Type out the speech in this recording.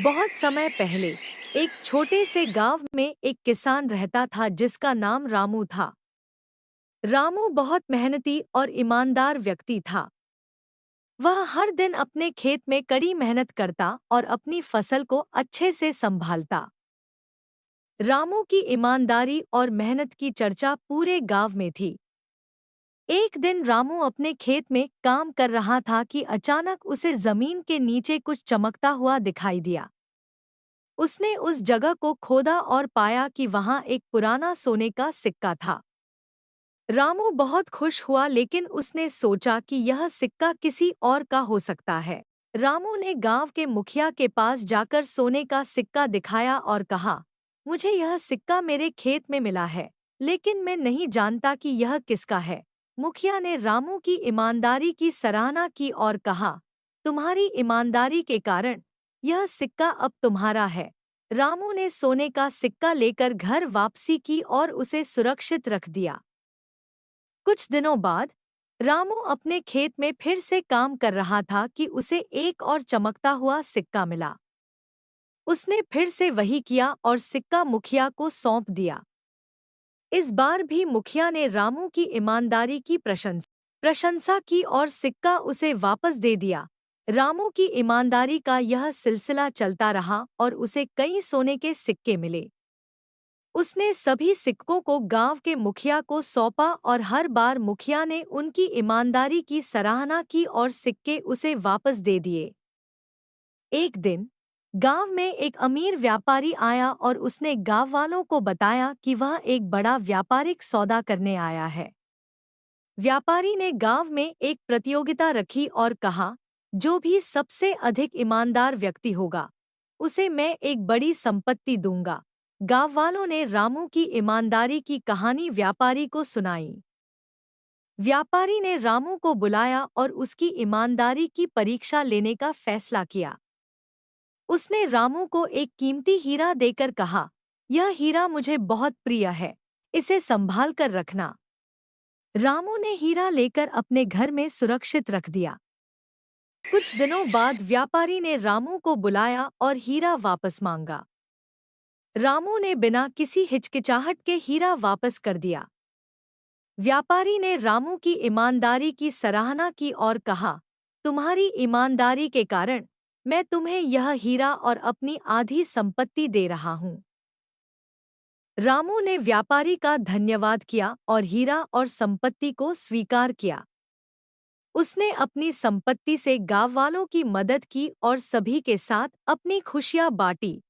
बहुत समय पहले एक छोटे से गांव में एक किसान रहता था जिसका नाम रामू था। रामू बहुत मेहनती और ईमानदार व्यक्ति था। वह हर दिन अपने खेत में कड़ी मेहनत करता और अपनी फसल को अच्छे से संभालता। रामू की ईमानदारी और मेहनत की चर्चा पूरे गांव में थी। एक दिन रामू अपने खेत में काम कर रहा था कि अचानक उसे जमीन के नीचे कुछ चमकता हुआ दिखाई दिया। उसने उस जगह को खोदा और पाया कि वहां एक पुराना सोने का सिक्का था। रामू बहुत खुश हुआ, लेकिन उसने सोचा कि यह सिक्का किसी और का हो सकता है। रामू ने गांव के मुखिया के पास जाकर सोने का सिक्का दिखाया और कहा, मुझे यह सिक्का मेरे खेत में मिला है, लेकिन मैं नहीं जानता कि यह किसका है। मुखिया ने रामू की ईमानदारी की सराहना की और कहा, तुम्हारी ईमानदारी के कारण यह सिक्का अब तुम्हारा है। रामू ने सोने का सिक्का लेकर घर वापसी की और उसे सुरक्षित रख दिया। कुछ दिनों बाद रामू अपने खेत में फिर से काम कर रहा था कि उसे एक और चमकता हुआ सिक्का मिला। उसने फिर से वही किया और सिक्का मुखिया को सौंप दिया। इस बार भी मुखिया ने रामू की ईमानदारी की प्रशंसा की और सिक्का उसे वापस दे दिया। रामू की ईमानदारी का यह सिलसिला चलता रहा और उसे कई सोने के सिक्के मिले। उसने सभी सिक्कों को गांव के मुखिया को सौंपा और हर बार मुखिया ने उनकी ईमानदारी की सराहना की और सिक्के उसे वापस दे दिए। एक दिन गांव में एक अमीर व्यापारी आया और उसने गांव वालों को बताया कि वह एक बड़ा व्यापारिक सौदा करने आया है। व्यापारी ने गांव में एक प्रतियोगिता रखी और कहा, जो भी सबसे अधिक ईमानदार व्यक्ति होगा उसे मैं एक बड़ी संपत्ति दूंगा। गांव वालों ने रामू की ईमानदारी की कहानी व्यापारी को सुनाई। व्यापारी ने रामू को बुलाया और उसकी ईमानदारी की परीक्षा लेने का फैसला किया। उसने रामू को एक कीमती हीरा देकर कहा, यह हीरा मुझे बहुत प्रिय है, इसे संभाल कर रखना। रामू ने हीरा लेकर अपने घर में सुरक्षित रख दिया। कुछ दिनों बाद व्यापारी ने रामू को बुलाया और हीरा वापस मांगा। रामू ने बिना किसी हिचकिचाहट के हीरा वापस कर दिया। व्यापारी ने रामू की ईमानदारी की सराहना की और कहा, तुम्हारी ईमानदारी के कारण मैं तुम्हें यह हीरा और अपनी आधी संपत्ति दे रहा हूँ। रामू ने व्यापारी का धन्यवाद किया और हीरा और संपत्ति को स्वीकार किया। उसने अपनी संपत्ति से गांव वालों की मदद की और सभी के साथ अपनी खुशियां बांटी।